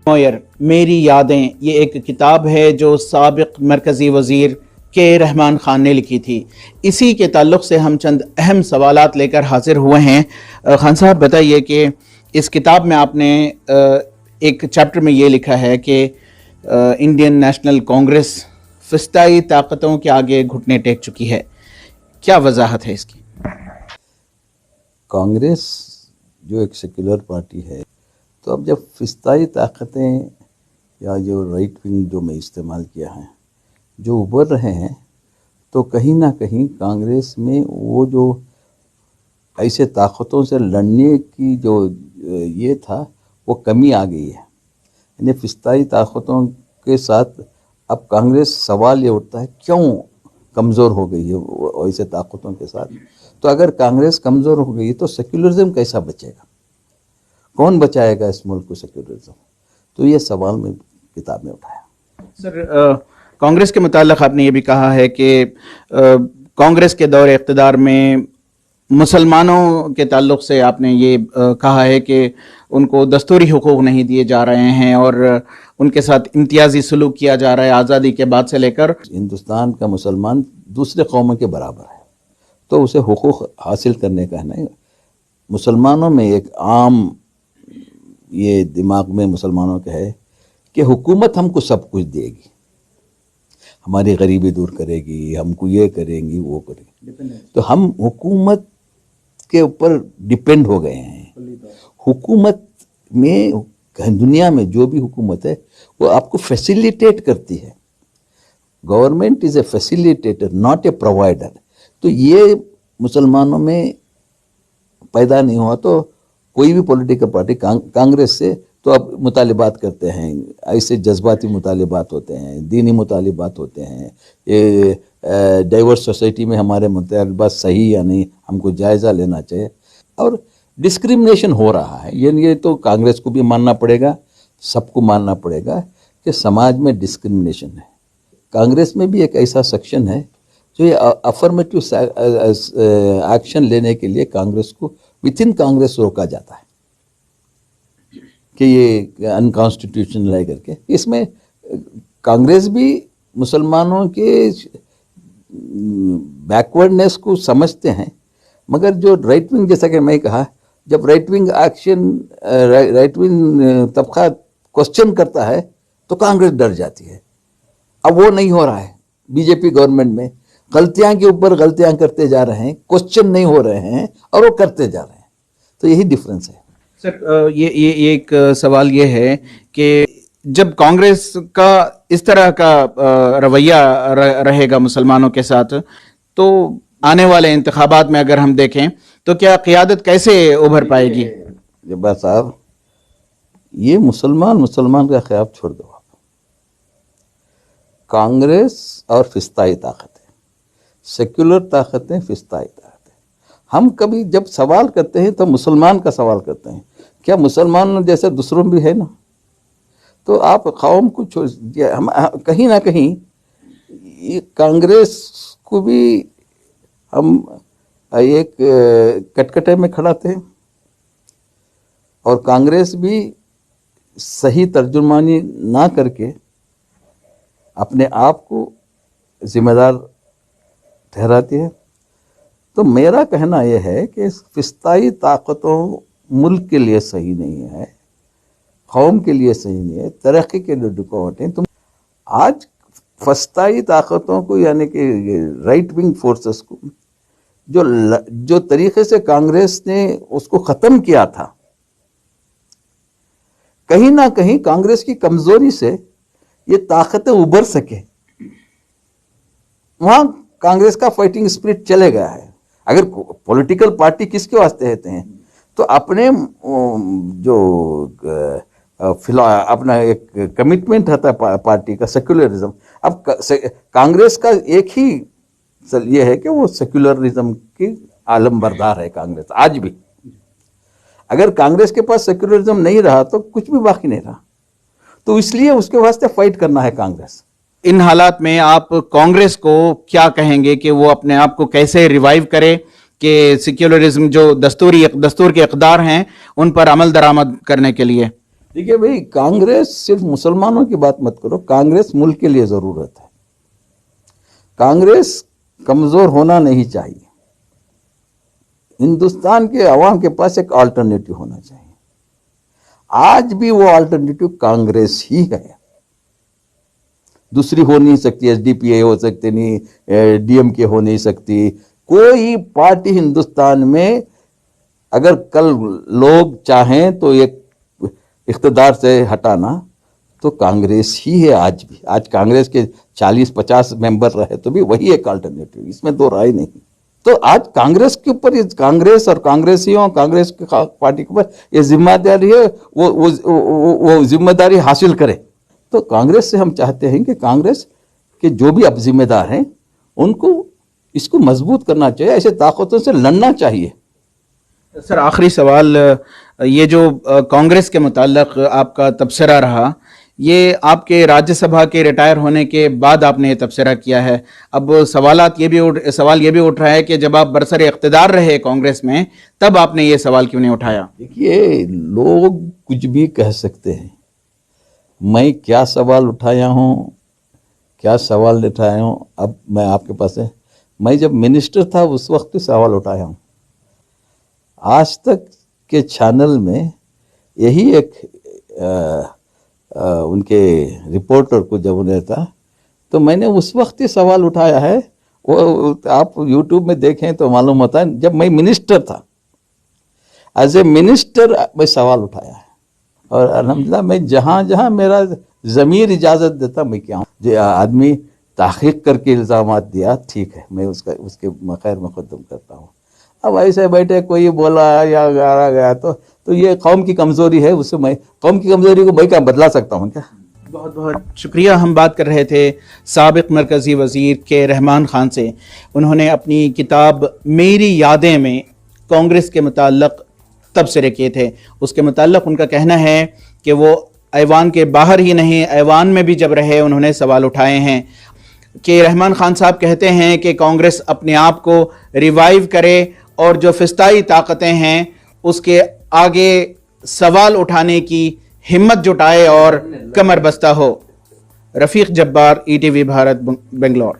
نویر میری یادیں یہ ایک کتاب ہے جو سابق مرکزی وزیر کے رحمان خان نے لکھی تھی. اسی کے تعلق سے ہم چند اہم سوالات لے کر حاضر ہوئے ہیں. خان صاحب بتائیے کہ اس کتاب میں آپ نے ایک چیپٹر میں یہ لکھا ہے کہ انڈین نیشنل کانگریس فسطائی طاقتوں کے آگے گھٹنے ٹیک چکی ہے. کیا وضاحت ہے اس کی؟ کانگریس جو ایک سیکولر پارٹی ہے، تو اب جب فسطائی طاقتیں یا جو رائٹ ونگ جو میں استعمال کیا ہے جو ابھر رہے ہیں، تو کہیں نہ کہیں کانگریس میں وہ جو ایسے طاقتوں سے لڑنے کی جو یہ تھا وہ کمی آ گئی ہے. یعنی فسطائی طاقتوں کے ساتھ اب کانگریس سوال یہ اٹھتا ہے کیوں کمزور ہو گئی ہے ایسے طاقتوں کے ساتھ. تو اگر کانگریس کمزور ہو گئی تو سیکولرزم کیسا بچے گا؟ کون بچائے گا اس ملک کو سیکولرزم؟ تو یہ سوال میں کتاب میں اٹھایا. سر، کانگریس کے متعلق آپ نے یہ بھی کہا ہے کہ کانگریس کے دور اقتدار میں مسلمانوں کے تعلق سے آپ نے یہ کہا ہے کہ ان کو دستوری حقوق نہیں دیے جا رہے ہیں اور ان کے ساتھ امتیازی سلوک کیا جا رہا ہے آزادی کے بعد سے لے کر. ہندوستان کا مسلمان دوسرے قوموں کے برابر ہے، تو اسے حقوق حاصل کرنے کا ہے نا. مسلمانوں میں ایک عام یہ دماغ میں مسلمانوں کا ہے کہ حکومت ہم کو سب کچھ دے گی، ہماری غریبی دور کرے گی، ہم کو یہ کریں گی وہ کریں گی. تو ہم حکومت کے اوپر ڈیپینڈ ہو گئے ہیں. حکومت میں دنیا میں جو بھی حکومت ہے وہ آپ کو فیسیلیٹیٹ کرتی ہے. Government is a facilitator not a provider. تو یہ مسلمانوں میں پیدا نہیں ہوا. تو کوئی بھی پولیٹیکل پارٹی کانگریس سے تو اب مطالبات کرتے ہیں، ایسے جذباتی مطالبات ہوتے ہیں، دینی مطالبات ہوتے ہیں، یہ ڈائیورس سوسائٹی میں ہمارے مطالبات صحیح یا نہیں، ہم کو جائزہ لینا چاہیے. اور ڈسکریمنیشن ہو رہا ہے، یہ تو کانگریس کو بھی ماننا پڑے گا، سب کو ماننا پڑے گا کہ سماج میں ڈسکریمنیشن ہے. کانگریس میں بھی ایک ایسا سیکشن ہے جو یہ افرمیٹو ایکشن لینے کے لیے کانگریس کو وتھ ان کانگریس روکا جاتا ہے کہ یہ انکانسٹیٹیوشنل کر کے. اس میں کانگریس بھی مسلمانوں کے بیکورڈنیس کو سمجھتے ہیں، مگر جو رائٹ ونگ، جیسا کہ میں کہا، جب رائٹ ونگ طبقہ کوسچن کرتا ہے تو کانگریس ڈر جاتی ہے. اب وہ نہیں ہو رہا ہے. بی جے پی گورنمنٹ میں غلطیاں کے اوپر غلطیاں کرتے جا رہے ہیں، کوسچن نہیں ہو رہے ہیں اور وہ کرتے جا رہے ہیں. تو یہی ڈفرینس ہے. سر، یہ ایک سوال یہ ہے کہ جب کانگریس کا اس طرح کا رویہ رہے گا مسلمانوں کے ساتھ، تو آنے والے انتخابات میں اگر ہم دیکھیں تو کیا قیادت کیسے ابھر پائے گی؟ جبا صاحب، یہ مسلمان کا خیال چھوڑ دو. آپ کانگریس اور فسطائی طاقتیں، سیکولر طاقتیں، فسطائی طاقتیں. ہم کبھی جب سوال کرتے ہیں تو مسلمان کا سوال کرتے ہیں، کیا مسلمان جیسے دوسروں بھی ہے نا؟ تو آپ قوم کو ہم کہیں نہ کہیں کانگریس کو بھی ہم ایک کٹکٹے میں کھڑاتے ہیں، اور کانگریس بھی صحیح ترجمانی نہ کر کے اپنے آپ کو ذمہ دار ٹھہراتی ہے. تو میرا کہنا یہ ہے کہ فسطائی طاقتوں ملک کے لیے صحیح نہیں ہے، قوم کے لیے صحیح نہیں ہے، ترقی کے لیے رکاوٹ ہیں. تم آج فسطائی طاقتوں کو، یعنی کہ رائٹ ونگ فورسز کو، جو طریقے سے کانگریس نے اس کو ختم کیا تھا، کہیں نہ کہیں کانگریس کی کمزوری سے یہ طاقتیں ابھر سکے. وہاں کانگریس کا فائٹنگ اسپرٹ چلے گیا ہے. اگر پولیٹیکل پارٹی کس کے واسطے ہوتے ہیں تو اپنے جو اپنا ایک کمٹمنٹ ہوتا ہے پارٹی کا، سیکولرزم. اب کانگریس کا ایک ہی یہ ہے کہ وہ سیکولرزم کی عالم بردار ہے کانگریس آج بھی. اگر کانگریس کے پاس سیکولرزم نہیں رہا تو کچھ بھی باقی نہیں رہا. تو اس لیے اس کے واسطے فائٹ کرنا ہے کانگریس. ان حالات میں آپ کانگریس کو کیا کہیں گے کہ وہ اپنے آپ کو کیسے ریوائیو کرے کہ سیکولرزم جو دستور کے اقدار ہیں ان پر عمل درآمد کرنے کے لیے؟ دیکھیے بھائی، کانگریس صرف مسلمانوں کی بات مت کرو، کانگریس ملک کے لیے ضرورت ہے. کانگریس کمزور ہونا نہیں چاہیے. ہندوستان کے عوام کے پاس ایک آلٹرنیٹو ہونا چاہیے. آج بھی وہ آلٹرنیٹو کانگریس ہی ہے، دوسری ہو نہیں سکتی. ایس ڈی پی اے ہو سکتے نہیں، ڈی ایم کے ہو نہیں سکتی. کوئی پارٹی ہندوستان میں اگر کل لوگ چاہیں تو ایک اقتدار سے ہٹانا تو کانگریس ہی ہے. آج بھی، آج کانگریس کے 40-50 ممبر رہے تو بھی وہی ایک آلٹرنیٹو، اس میں دو رائے نہیں. تو آج کانگریس کے اوپر، کانگریس اور کانگریسیوں، کانگریس کی پارٹی کے اوپر یہ ذمہ داری ہے، وہ ذمہ داری حاصل کرے. تو کانگریس سے ہم چاہتے ہیں کہ کانگریس کے جو بھی اب ذمہ دار ہیں ان کو اس کو مضبوط کرنا چاہیے، ایسے طاقتوں سے لڑنا چاہیے. سر آخری سوال، یہ جو کانگریس کے متعلق آپ کا تبصرہ رہا، یہ آپ کے راجیہ سبھا کے ریٹائر ہونے کے بعد آپ نے یہ تبصرہ کیا ہے. اب سوال یہ بھی اٹھ رہا ہے کہ جب آپ برسر اقتدار رہے کانگریس میں تب آپ نے یہ سوال کیوں نہیں اٹھایا؟ دیکھیے، لوگ کچھ بھی کہہ سکتے ہیں. میں کیا سوال اٹھایا ہوں، کیا سوال نہیں اٹھایا ہوں، اب میں آپ کے پاس ہے. میں جب منسٹر تھا اس وقت سوال اٹھایا ہوں. آج تک کے چینل میں یہی ایک ان کے رپورٹر کو جب انہیں تھا تو میں نے اس وقت ہی سوال اٹھایا ہے. وہ آپ یوٹیوب میں دیکھیں تو معلوم ہوتا ہے، جب میں منسٹر تھا، ایز اے منسٹر میں سوال اٹھایا ہے. اور الحمدللہ میں جہاں جہاں میرا ضمیر اجازت دیتا میں کیا ہوں. جو آدمی تحقیق کر کے الزامات دیا، ٹھیک ہے، میں اس کے خیر مقدم کرتا ہوں. اب ایسے بیٹھے کوئی بولا یا گاڑا گیا تو یہ قوم کی کمزوری ہے. اس سے میں قوم کی کمزوری کو میں کیا بدلا سکتا ہوں کیا؟ بہت بہت شکریہ. ہم بات کر رہے تھے سابق مرکزی وزیر کے رحمان خان سے. انہوں نے اپنی کتاب میری یادیں میں کانگریس کے متعلق تبصرے کیے تھے. اس کے متعلق ان کا کہنا ہے کہ وہ ایوان کے باہر ہی نہیں، ایوان میں بھی جب رہے انہوں نے سوال اٹھائے ہیں. کہ رحمان خان صاحب کہتے ہیں کہ کانگریس اپنے آپ کو ریوائیو کرے اور جو فسطائی طاقتیں ہیں اس کے آگے سوال اٹھانے کی ہمت جٹائے اور کمر بستہ ہو. Rafiq Jabbar, E T V Bharat, Bangalore.